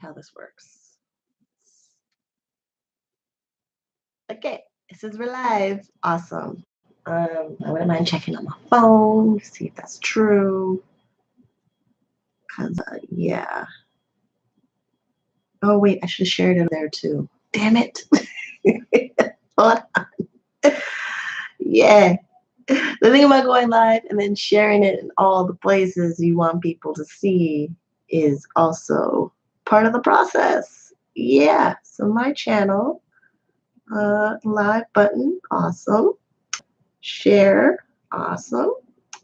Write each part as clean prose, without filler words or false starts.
how this works. Okay, it says we're live. Awesome. I wouldn't mind checking on my phone, see if that's true. Cause yeah. Oh wait, I should have shared it there too. Damn it. Hold on. Yeah. The thing about going live and then sharing it in all the places you want people to see is also part of the process. Yeah. So my channel, live button, awesome. Share, awesome.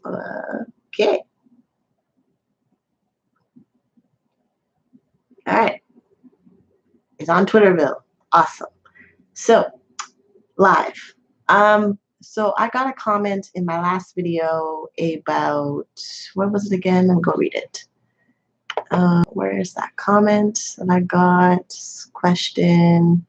Okay. All right. It's on Twitterville. Awesome. So live. So I got a comment in my last video about, what was it again? Let me go read it. Where is that comment that I got? Question.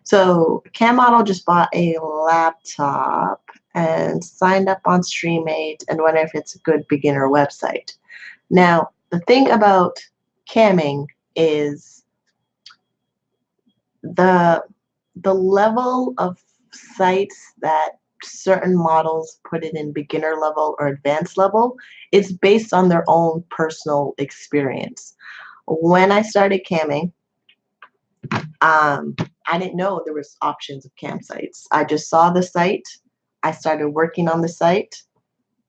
So Cam Model just bought a laptop and signed up on StreamMate and wonder if it's a good beginner website. Now, the thing about camming is the level of sites that certain models put it in beginner level or advanced level is based on their own personal experience. When I started camming, I didn't know there was options of campsites. I just saw the site, I started working on the site,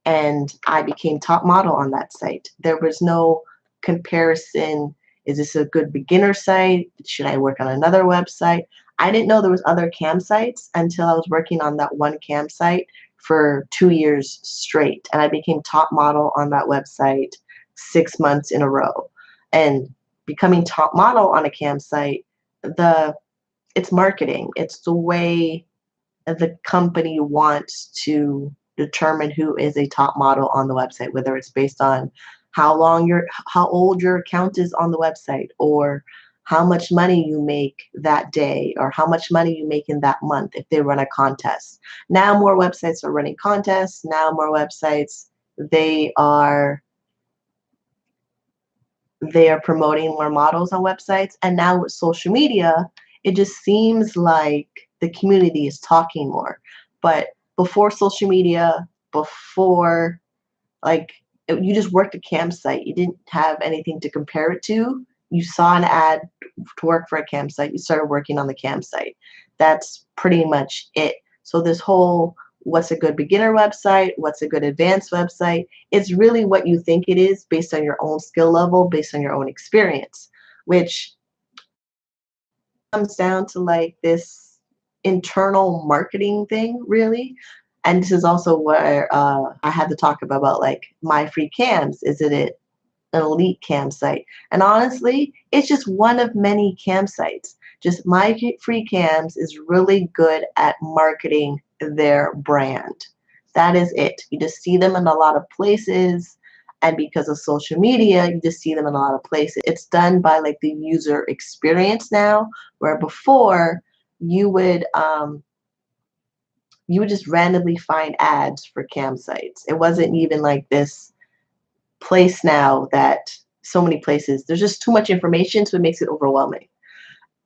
and I became top model on that site. There was no comparison. Is this a good beginner site? Should I work on another website? I didn't know there was other campsites until I was working on that one campsite for 2 years straight. And I became top model on that website 6 months in a row. And becoming top model on a campsite, it's marketing. It's the way the company wants to determine who is a top model on the website, whether it's based on how old your account is on the website, or how much money you make that day, or how much money you make in that month if they run a contest. Now more websites are running contests. Now more websites, they are promoting more models on websites. And now with social media, it just seems like the community is talking more. But before social media, before, like, you just worked a campsite, you didn't have anything to compare it to. You saw an ad to work for a campsite, you started working on the campsite. That's pretty much it. So this whole what's a good beginner website, what's a good advanced website, it's really what you think it is based on your own skill level, based on your own experience, which comes down to like this internal marketing thing, really. And this is also where I had to talk about like Myfreecams. Is it an elite campsite? And honestly, it's just one of many campsites. Just Myfreecams is really good at marketing their brand. That is it. You just see them in a lot of places. And because of social media, you just see them in a lot of places. It's done by like the user experience now, where before you would just randomly find ads for campsites. It wasn't even like this place now that so many places. There's just too much information, so it makes it overwhelming.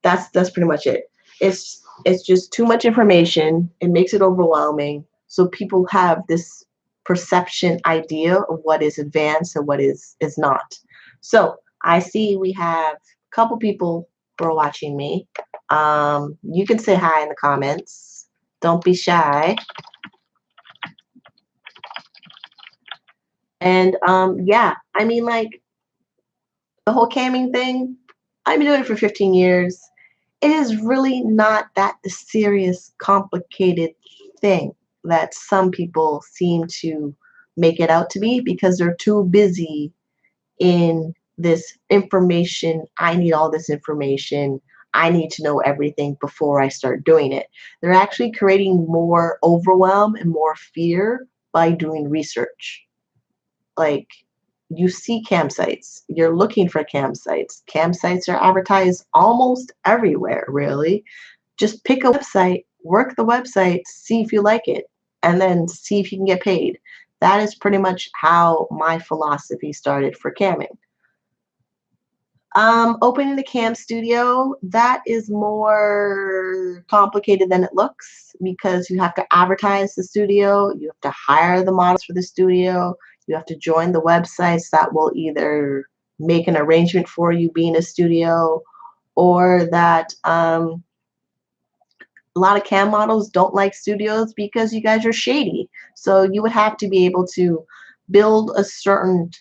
That's pretty much it. It's just too much information. It makes it overwhelming. So people have this perception idea of what is advanced and what is not. So I see we have a couple people who are watching me. You can say hi in the comments. Don't be shy. And yeah, I mean, like, the whole camming thing, I've been doing it for 15 years. It is really not that serious, complicated thing that some people seem to make it out to be, because they're too busy in this information. I need all this information. I need to know everything before I start doing it. They're actually creating more overwhelm and more fear by doing research. Like, you see campsites, you're looking for campsites. Campsites are advertised almost everywhere, really. Just pick a website, work the website, see if you like it, and then see if you can get paid. That is pretty much how my philosophy started for camming. Opening the cam studio, that is more complicated than it looks because you have to advertise the studio, you have to hire the models for the studio, you have to join the websites that will either make an arrangement for you being a studio, or that a lot of cam models don't like studios because you guys are shady. So you would have to be able to build a certain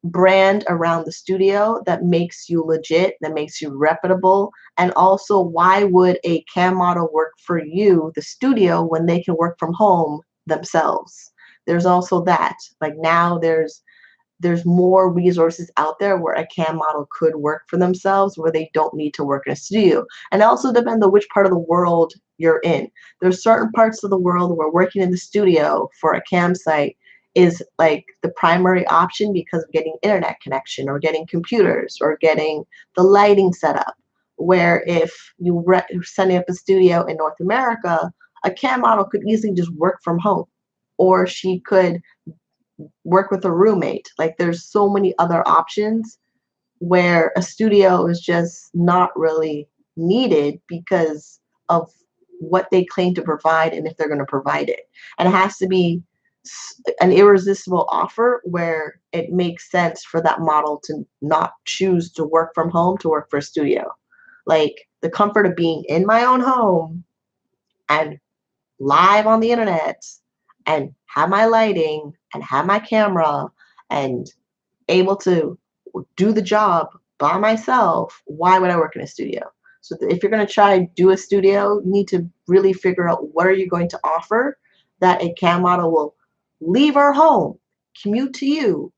brand around the studio that makes you legit, that makes you reputable. And also, why would a cam model work for you, the studio, when they can work from home themselves? There's also that. Like now there's more resources out there where a cam model could work for themselves where they don't need to work in a studio. And it also depends on which part of the world you're in. There's certain parts of the world where working in the studio for a cam site is like the primary option because of getting internet connection or getting computers or getting the lighting set up. Where if you're setting up a studio in North America, a cam model could easily just work from home, or she could work with a roommate. Like there's so many other options where a studio is just not really needed because of what they claim to provide and if they're going to provide it. And it has to be an irresistible offer where it makes sense for that model to not choose to work from home to work for a studio. Like the comfort of being in my own home and live on the internet and have my lighting and have my camera and able to do the job by myself, why would I work in a studio? So if you're going to try to do a studio, you need to really figure out what are you going to offer that a cam model will leave her home, commute to you,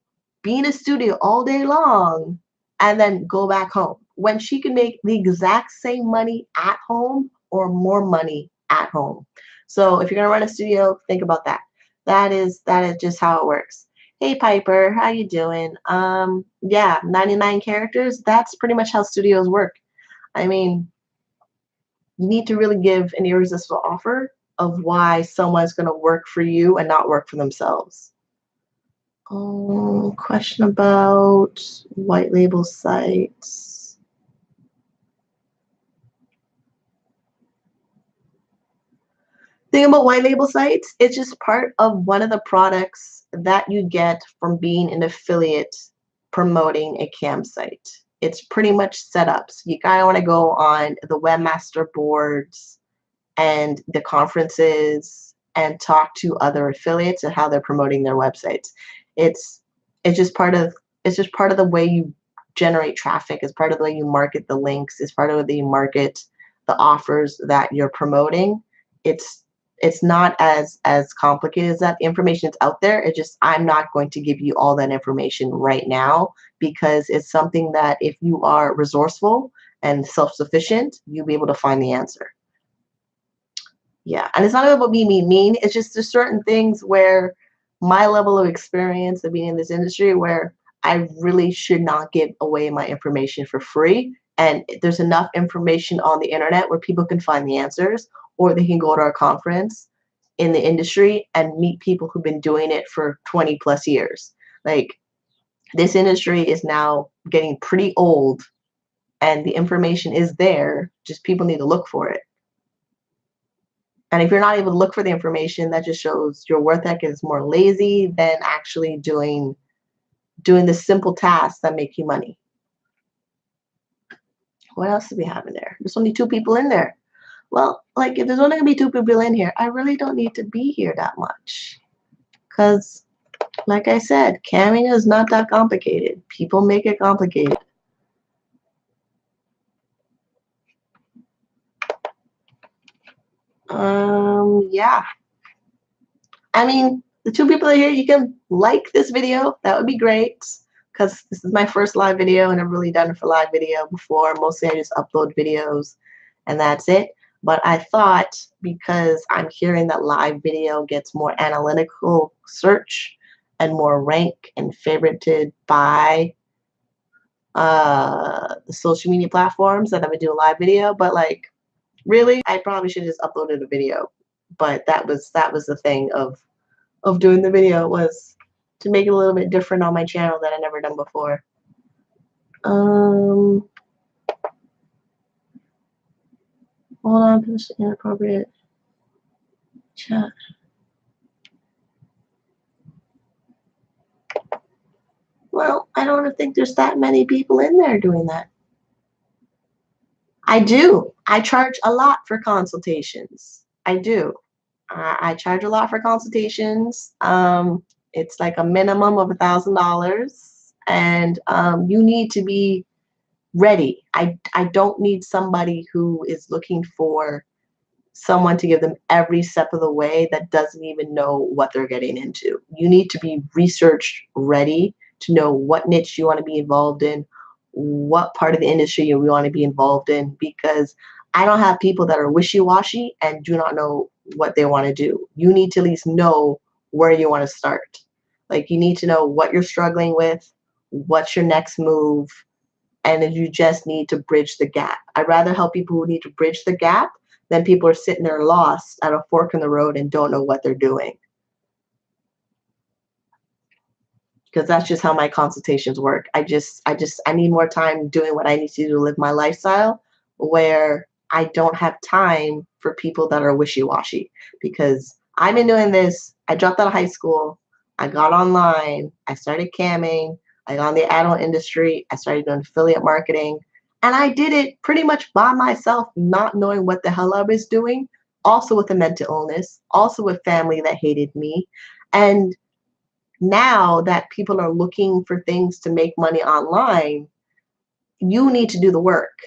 be in a studio all day long, and then go back home when she can make the exact same money at home or more money at home. So if you're going to run a studio, think about that. That is just how it works. Hey Piper, how you doing? Yeah, 99 characters, that's pretty much how studios work. I mean, you need to really give an irresistible offer of why someone's going to work for you and not work for themselves. Question about white label sites. Thing about white label sites, it's just part of one of the products that you get from being an affiliate promoting a cam site. It's pretty much setups. You kind of want to go on the webmaster boards and the conferences and talk to other affiliates and how they're promoting their websites. It's just part of the way you generate traffic. It's part of the way you market the links. It's part of the way you market the offers that you're promoting. It's not as complicated as that. The information is out there. It's just I'm not going to give you all that information right now because it's something that if you are resourceful and self-sufficient, you'll be able to find the answer. Yeah, and it's not about me being mean. It's just there's certain things where my level of experience of being in this industry where I really should not give away my information for free. And there's enough information on the internet where people can find the answers, or they can go to a conference in the industry and meet people who've been doing it for 20 plus years. Like this industry is now getting pretty old and the information is there, just people need to look for it. And if you're not able to look for the information, that just shows your work ethic is more lazy than actually doing the simple tasks that make you money. What else do we have in there? There's only 2 people in there. Well, like if there's only gonna be 2 people in here, I really don't need to be here that much. Because like I said, camming is not that complicated. People make it complicated. Yeah. I mean, the 2 people here, you can like this video. That would be great. Because this is my first live video and I've really done it for live video before. Mostly I just upload videos and that's it. But I thought because I'm hearing that live video gets more analytical search and more rank and favorited by the social media platforms that I would do a live video. But like really, I probably should have just uploaded a video. But that was the thing of doing the video was to make it a little bit different on my channel that I never done before. Hold on, this inappropriate chat. Well, I don't think there's that many people in there doing that. I do. I charge a lot for consultations. I do. I charge a lot for consultations. It's like a minimum of $1,000, and you need to be ready. I don't need somebody who is looking for someone to give them every step of the way that doesn't even know what they're getting into. You need to be research ready to know what niche you want to be involved in, what part of the industry you want to be involved in, because I don't have people that are wishy-washy and do not know what they want to do. You need to at least know where you want to start. Like, you need to know what you're struggling with, what's your next move, and you just need to bridge the gap. I'd rather help people who need to bridge the gap than people are sitting there lost at a fork in the road and don't know what they're doing. Because that's just how my consultations work. I need more time doing what I need to do to live my lifestyle, where I don't have time for people that are wishy-washy. Because I've been doing this. I dropped out of high school. I got online. I started camming. I got in the adult industry. I started doing affiliate marketing. And I did it pretty much by myself, not knowing what the hell I was doing. Also with a mental illness. Also with family that hated me. And now that people are looking for things to make money online, you need to do the work.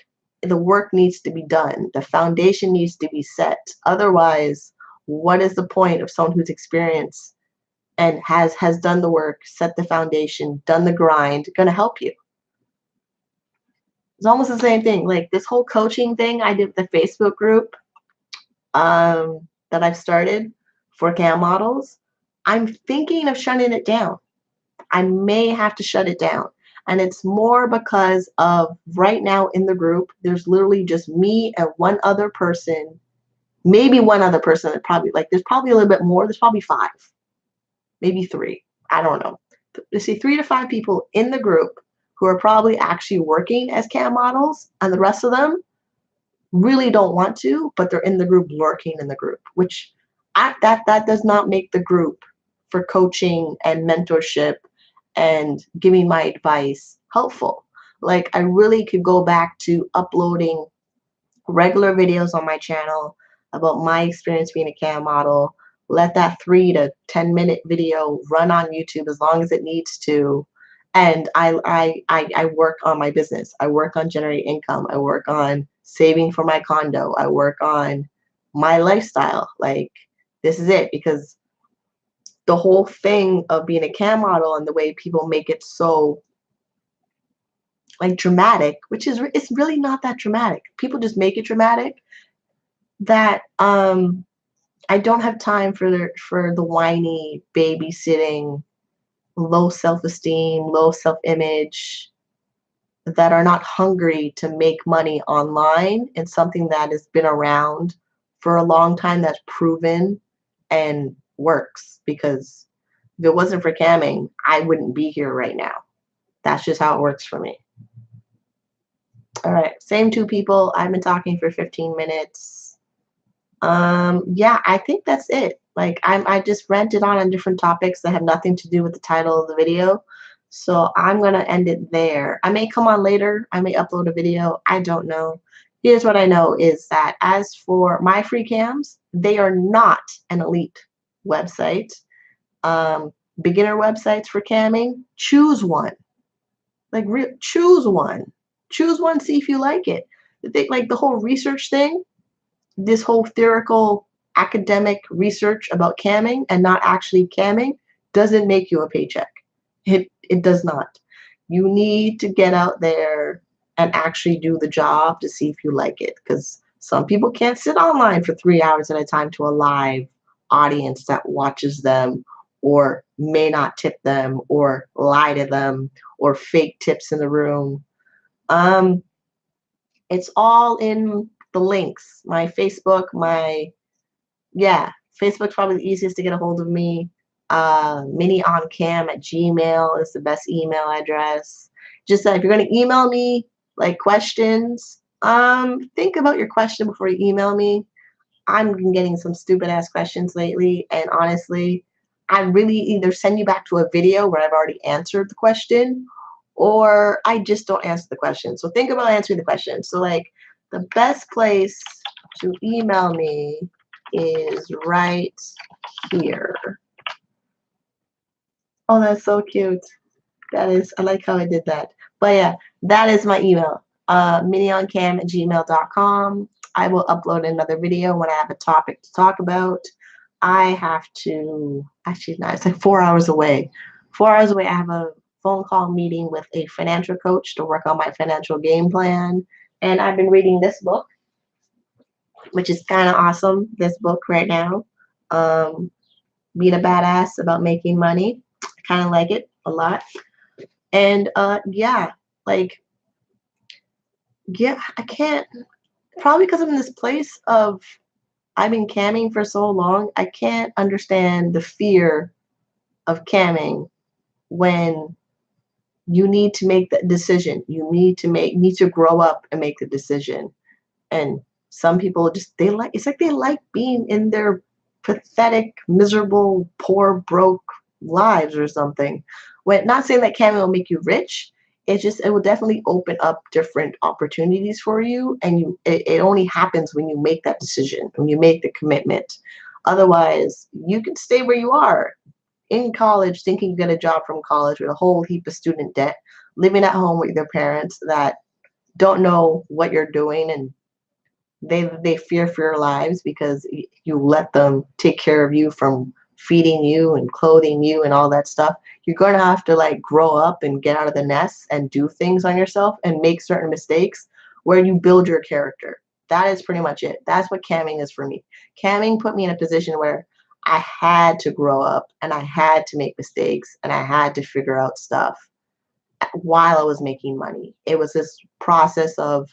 The work needs to be done. The foundation needs to be set. Otherwise, what is the point of someone who's experienced and has done the work, set the foundation, done the grind, going to help you? It's almost the same thing. Like this whole coaching thing I did with the Facebook group that I've started for cam models. I'm thinking of shutting it down. I may have to shut it down. And it's more because of right now in the group, there's literally just me and one other person, maybe one other person that probably, like, there's probably a little bit more. There's probably 5, maybe 3. I don't know. Let's see, 3 to 5 people in the group who are probably actually working as cam models, and the rest of them really don't want to, but they're in the group, lurking in the group, which that does not make the group for coaching and mentorship and giving my advice helpful. Like, I really could go back to uploading regular videos on my channel about my experience being a cam model. Let that 3 to 10-minute video run on YouTube as long as it needs to. And I work on my business. I work on generating income. I work on saving for my condo. I work on my lifestyle. Like, this is it, because the whole thing of being a cam model and the way people make it so like dramatic, which is it's really not that dramatic. People just make it dramatic, that I don't have time for the whiny, babysitting, low self-esteem, low self-image, that are not hungry to make money online in something that has been around for a long time, that's proven and works. Because if it wasn't for camming, I wouldn't be here right now. That's just how it works for me. All right, same 2 people. I've been talking for 15 minutes. Yeah, I think that's it. Like, I just ranted on different topics that have nothing to do with the title of the video. So I'm gonna end it there. I may come on later. I may upload a video. I don't know. Here's what I know is that as for Myfreecams, they are not an elite website. Beginner websites for camming, choose one. Like, choose one. Choose one, see if you like it. Like the whole research thing, this whole theoretical academic research about camming and not actually camming doesn't make you a paycheck. It does not. You need to get out there and actually do the job to see if you like it, because some people can't sit online for 3 hours at a time to a live audience that watches them, or may not tip them, or lie to them, or fake tips in the room. It's all in the links. My Facebook, Facebook's probably the easiest to get a hold of me. Minioncam@gmail is the best email address. Just that if you're going to email me like questions, think about your question before you email me. I'm been getting some stupid ass questions lately, and honestly, I really either send you back to a video where I've already answered the question, or I just don't answer the question. So think about answering the question. So like the best place to email me is right here. Oh, that's so cute. That is, I like how I did that. But yeah, that is my email. minioncam@gmail.com. I will upload another video when I have a topic to talk about. I have to, actually, no, it's like 4 hours away. 4 hours away, I have a phone call meeting with a financial coach to work on my financial game plan. And I've been reading this book, which is kind of awesome, this book right now. Um, Being a Badass About Making Money. I kind of like it a lot. And yeah, like, yeah, I can't, probably because I'm in this place of, I've been camming for so long, I can't understand the fear of camming when you need to make that decision. You need to grow up and make the decision. And some people just, they like, it's like they like being in their pathetic, miserable, poor, broke lives or something. When, not saying that camming will make you rich, it's just, it will definitely open up different opportunities for you, and it only happens when you make that decision, when you make the commitment. Otherwise, you can stay where you are in college, thinking you get a job from college with a whole heap of student debt, living at home with your parents that don't know what you're doing, and they fear for your lives because you let them take care of you, from feeding you and clothing you and all that stuff. You're going to have to like grow up and get out of the nest and do things on yourself and make certain mistakes where you build your character. That is pretty much it. That's what camming is for me. Camming put me in a position where I had to grow up and I had to make mistakes and I had to figure out stuff while I was making money. It was this process of,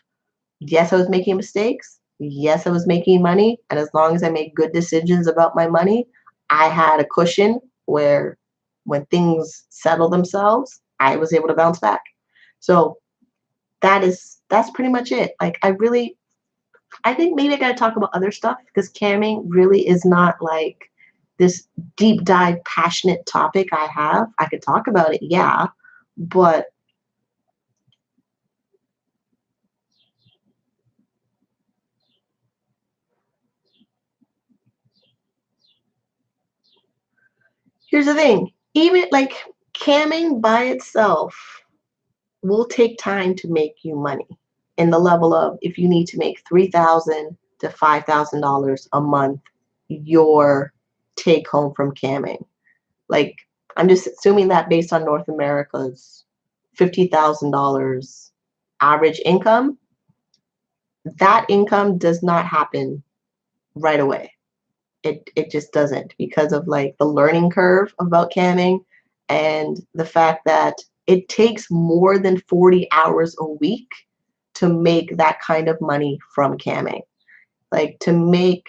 yes, I was making mistakes. Yes, I was making money. And as long as I made good decisions about my money, I had a cushion where when things settle themselves, I was able to bounce back. So that's pretty much it. Like I think maybe I gotta talk about other stuff because camming really is not like this deep dive passionate topic I have. I could talk about it, yeah, but here's the thing. Even like camming by itself will take time to make you money, in the level of, if you need to make $3,000 to $5,000 a month, your take home from camming. Like, I'm just assuming that based on North America's $50,000 average income, that income does not happen right away. It just doesn't, because of like the learning curve about camming and the fact that it takes more than 40 hours a week to make that kind of money from camming. Like, to make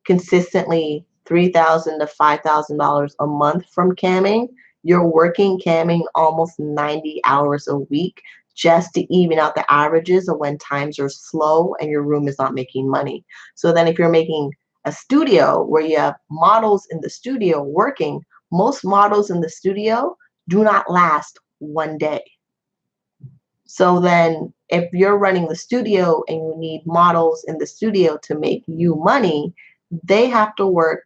consistently $3,000 to $5,000 a month from camming, you're working camming almost 90 hours a week just to even out the averages of when times are slow and your room is not making money. So then if you're making a studio where you have models in the studio working, most models in the studio do not last one day. So then if you're running the studio and you need models in the studio to make you money, they have to work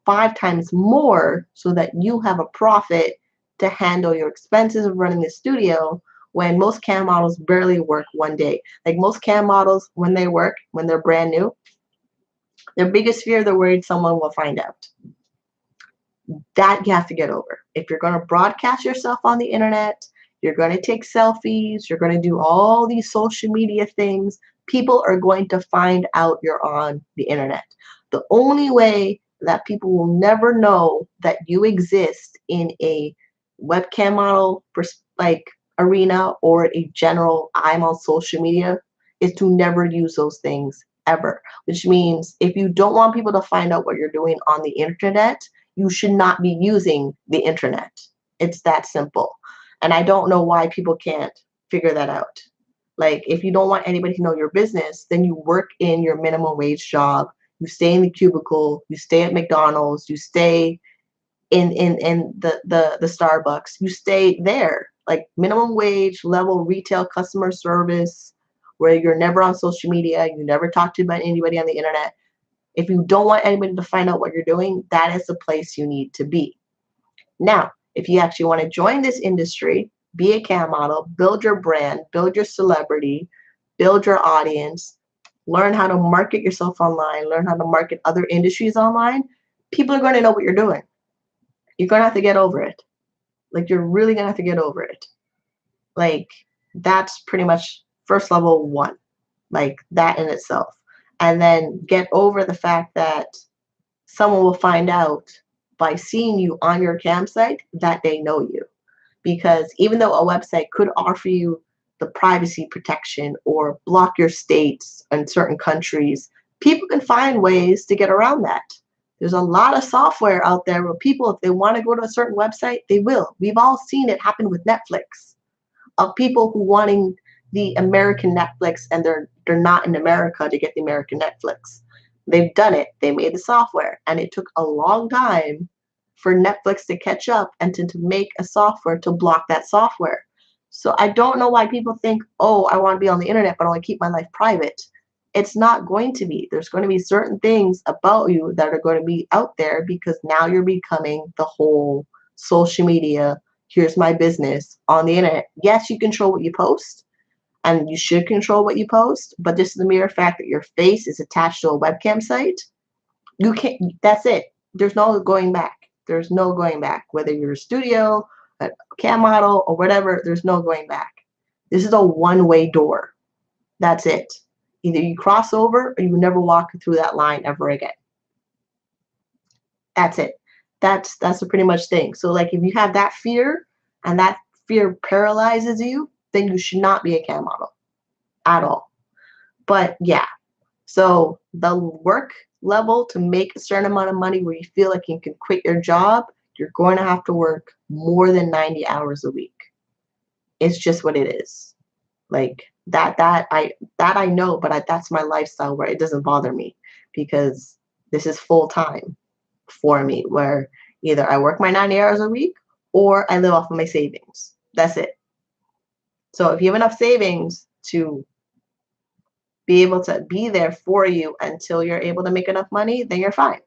5 times more so that you have a profit to handle your expenses of running the studio, when most cam models barely work one day. Like, most cam models, when they work, when they're brand new, their biggest fear, they're worried someone will find out. That you have to get over. If you're going to broadcast yourself on the internet, you're going to take selfies, you're going to do all these social media things, people are going to find out you're on the internet. The only way that people will never know that you exist in a webcam model like arena or a general I'm on social media is to never use those things ever. Which means if you don't want people to find out what you're doing on the internet, you should not be using the internet. It's that simple. And I don't know why people can't figure that out. Like, if you don't want anybody to know your business, then you work in your minimum wage job. You stay in the cubicle. You stay at McDonald's. You stay in the Starbucks. You stay there. Like, minimum wage level retail customer service, where you're never on social media. You never talk to anybody on the internet. If you don't want anybody to find out what you're doing, that is the place you need to be. Now, if you actually want to join this industry, be a cam model, build your brand, build your celebrity, build your audience, learn how to market yourself online, learn how to market other industries online, people are going to know what you're doing. You're going to have to get over it. Like, you're really going to have to get over it. Like, that's pretty much first level one, like that in itself. And then get over the fact that someone will find out by seeing you on your campsite that they know you. Because even though a website could offer you the privacy protection or block your states and certain countries, people can find ways to get around that. There's a lot of software out there where people, if they want to go to a certain website, they will. We've all seen it happen with Netflix, of people who wanting the American Netflix and they're not in America to get the American Netflix. They've done it. They made the software, and it took a long time for Netflix to catch up and to make a software to block that software. So I don't know why people think, oh, I want to be on the internet, but I want to keep my life private. It's not going to be. There's going to be certain things about you that are going to be out there because now you're becoming the whole social media. Here's my business on the internet. Yes, you control what you post, and you should control what you post, but this is the mere fact that your face is attached to a webcam site. You can't, that's it. There's no going back. There's no going back. Whether you're a studio, a cam model, or whatever, there's no going back. This is a one-way door. That's it. Either you cross over or you never walk through that line ever again. That's it. That's the pretty much thing. So, like, if you have that fear and that fear paralyzes you, then you should not be a cam model at all. But yeah, so the work level to make a certain amount of money where you feel like you can quit your job, you're going to have to work more than 90 hours a week. It's just what it is. Like, that I know, but that's my lifestyle where it doesn't bother me because this is full time for me, where either I work my 90 hours a week or I live off of my savings. That's it. So if you have enough savings to be able to be there for you until you're able to make enough money, then you're fine.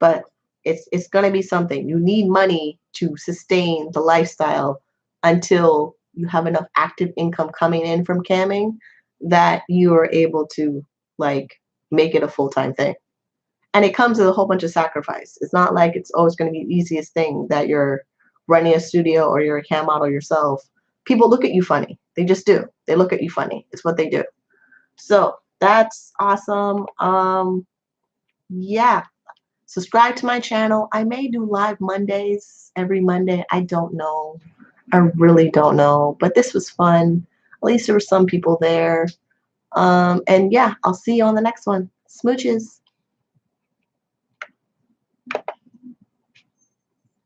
But it's going to be something. You need money to sustain the lifestyle until you have enough active income coming in from camming that you are able to, like, make it a full-time thing. And it comes with a whole bunch of sacrifice. It's not like it's always going to be the easiest thing that you're running a studio or you're a cam model yourself. People look at you funny. They just do. They look at you funny. It's what they do. So that's awesome. Yeah. Subscribe to my channel. I may do live Mondays every Monday. I don't know. I really don't know. But this was fun. At least there were some people there. And yeah, I'll see you on the next one. Smooches.